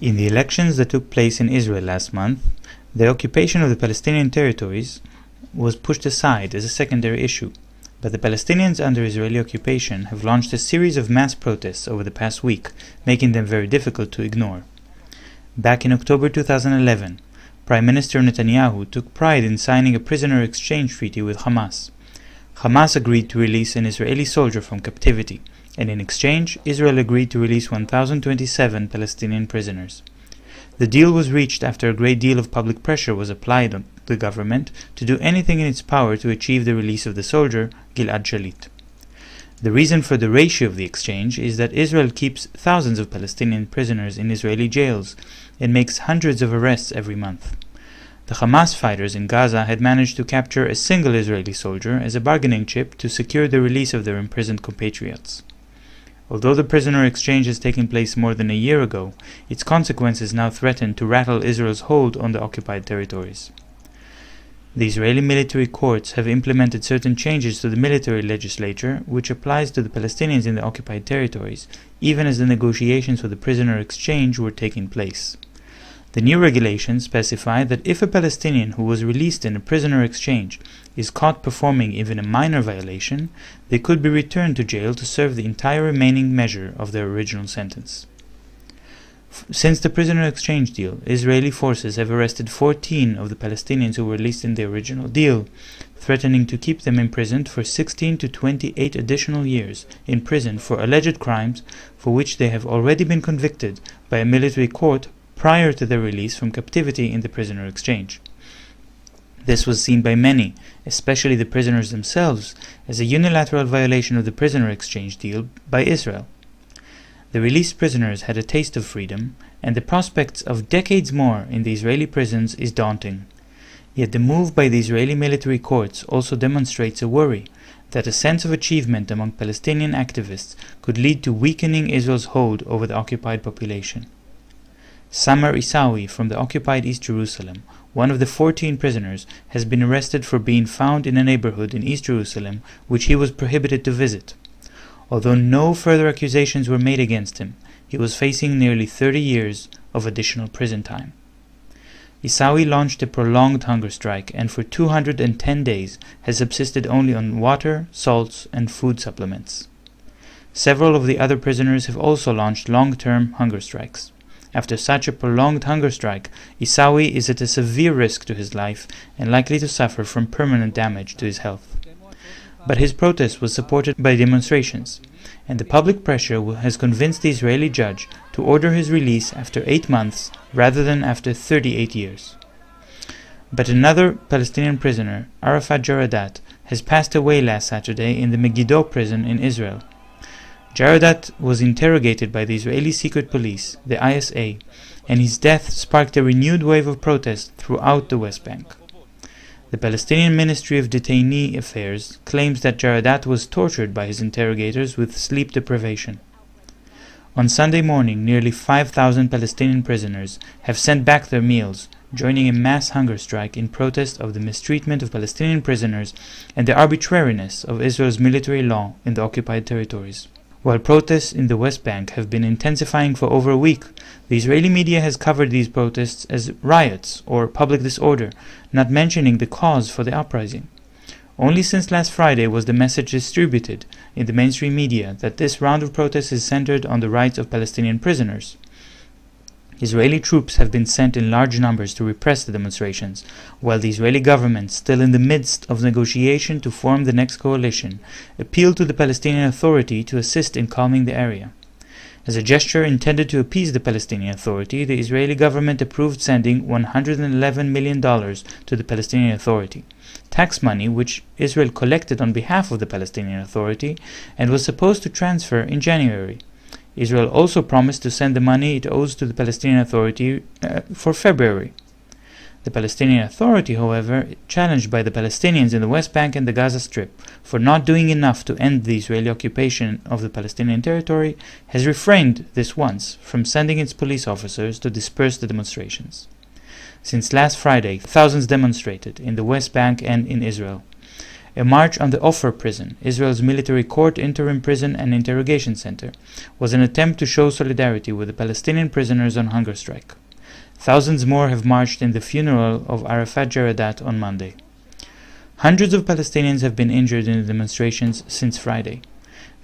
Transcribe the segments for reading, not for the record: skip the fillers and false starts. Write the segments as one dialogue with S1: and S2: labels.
S1: In the elections that took place in Israel last month, the occupation of the Palestinian territories was pushed aside as a secondary issue, but the Palestinians under Israeli occupation have launched a series of mass protests over the past week, making them very difficult to ignore. Back in October 2011, Prime Minister Netanyahu took pride in signing a prisoner exchange treaty with Hamas. Hamas agreed to release an Israeli soldier from captivity, and in exchange, Israel agreed to release 1,027 Palestinian prisoners. The deal was reached after a great deal of public pressure was applied on the government to do anything in its power to achieve the release of the soldier, Gilad Shalit. The reason for the ratio of the exchange is that Israel keeps thousands of Palestinian prisoners in Israeli jails and makes hundreds of arrests every month. The Hamas fighters in Gaza had managed to capture a single Israeli soldier as a bargaining chip to secure the release of their imprisoned compatriots. Although the prisoner exchange has taken place more than a year ago, its consequences now threaten to rattle Israel's hold on the occupied territories. The Israeli military courts have implemented certain changes to the military legislature, which applies to the Palestinians in the occupied territories, even as the negotiations for the prisoner exchange were taking place. The new regulations specify that if a Palestinian who was released in a prisoner exchange is caught performing even a minor violation, they could be returned to jail to serve the entire remaining measure of their original sentence. Since the prisoner exchange deal, Israeli forces have arrested 14 of the Palestinians who were released in the original deal, threatening to keep them imprisoned for 16 to 28 additional years in prison for alleged crimes for which they have already been convicted by a military court prior to their release from captivity in the prisoner exchange. This was seen by many, especially the prisoners themselves, as a unilateral violation of the prisoner exchange deal by Israel. The released prisoners had a taste of freedom, and the prospects of decades more in the Israeli prisons is daunting. Yet the move by the Israeli military courts also demonstrates a worry that a sense of achievement among Palestinian activists could lead to weakening Israel's hold over the occupied population. Samar Isawi from the occupied East Jerusalem, one of the 14 prisoners, has been arrested for being found in a neighborhood in East Jerusalem which he was prohibited to visit. Although no further accusations were made against him, he was facing nearly 30 years of additional prison time. Isawi launched a prolonged hunger strike and for 210 days has subsisted only on water, salts, and food supplements. Several of the other prisoners have also launched long-term hunger strikes. After such a prolonged hunger strike, Isawi is at a severe risk to his life and likely to suffer from permanent damage to his health. But his protest was supported by demonstrations, and the public pressure has convinced the Israeli judge to order his release after 8 months rather than after 38 years. But another Palestinian prisoner, Arafat Jaradat, has passed away last Saturday in the Megiddo prison in Israel. Jaradat was interrogated by the Israeli secret police, the ISA, and his death sparked a renewed wave of protest throughout the West Bank. The Palestinian Ministry of Detainee Affairs claims that Jaradat was tortured by his interrogators with sleep deprivation. On Sunday morning, nearly 5,000 Palestinian prisoners have sent back their meals, joining a mass hunger strike in protest of the mistreatment of Palestinian prisoners and the arbitrariness of Israel's military law in the occupied territories. While protests in the West Bank have been intensifying for over a week, the Israeli media has covered these protests as riots or public disorder, not mentioning the cause for the uprising. Only since last Friday was the message distributed in the mainstream media that this round of protests is centered on the rights of Palestinian prisoners. Israeli troops have been sent in large numbers to repress the demonstrations, while the Israeli government, still in the midst of negotiation to form the next coalition, appealed to the Palestinian Authority to assist in calming the area. As a gesture intended to appease the Palestinian Authority, the Israeli government approved sending $111 million to the Palestinian Authority, tax money which Israel collected on behalf of the Palestinian Authority and was supposed to transfer in January. Israel also promised to send the money it owes to the Palestinian Authority for February. The Palestinian Authority, however, challenged by the Palestinians in the West Bank and the Gaza Strip for not doing enough to end the Israeli occupation of the Palestinian territory, has refrained this once from sending its police officers to disperse the demonstrations. Since last Friday, thousands demonstrated in the West Bank and in Israel. A march on the Ofer prison, Israel's military court, interim prison and interrogation center, was an attempt to show solidarity with the Palestinian prisoners on hunger strike. Thousands more have marched in the funeral of Arafat Jaradat on Monday. Hundreds of Palestinians have been injured in the demonstrations since Friday.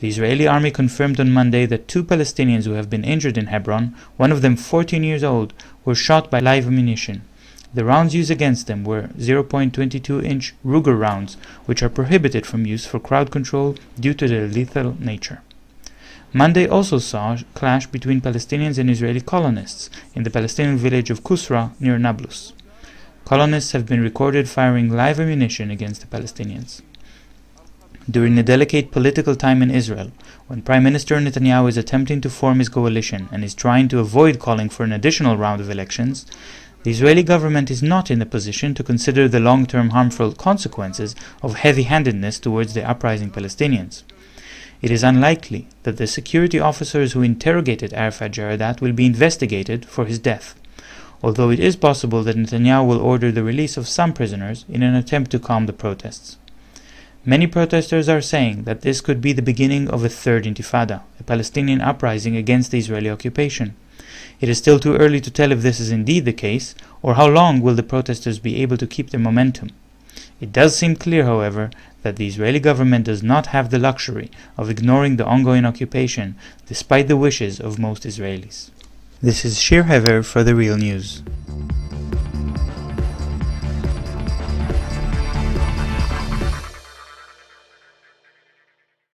S1: The Israeli army confirmed on Monday that 2 Palestinians who have been injured in Hebron, one of them 14 years old, were shot by live ammunition. The rounds used against them were 0.22-inch Ruger rounds, which are prohibited from use for crowd control due to their lethal nature. Monday also saw a clash between Palestinians and Israeli colonists in the Palestinian village of Kusra near Nablus. Colonists have been recorded firing live ammunition against the Palestinians. During a delicate political time in Israel, when Prime Minister Netanyahu is attempting to form his coalition and is trying to avoid calling for an additional round of elections, the Israeli government is not in a position to consider the long-term harmful consequences of heavy-handedness towards the uprising Palestinians. It is unlikely that the security officers who interrogated Arafat Jaradat will be investigated for his death, although it is possible that Netanyahu will order the release of some prisoners in an attempt to calm the protests. Many protesters are saying that this could be the beginning of a third Intifada, a Palestinian uprising against the Israeli occupation. It is still too early to tell if this is indeed the case, or how long will the protesters be able to keep their momentum. It does seem clear, however, that the Israeli government does not have the luxury of ignoring the ongoing occupation, despite the wishes of most Israelis. This is Shir Hever for The Real News.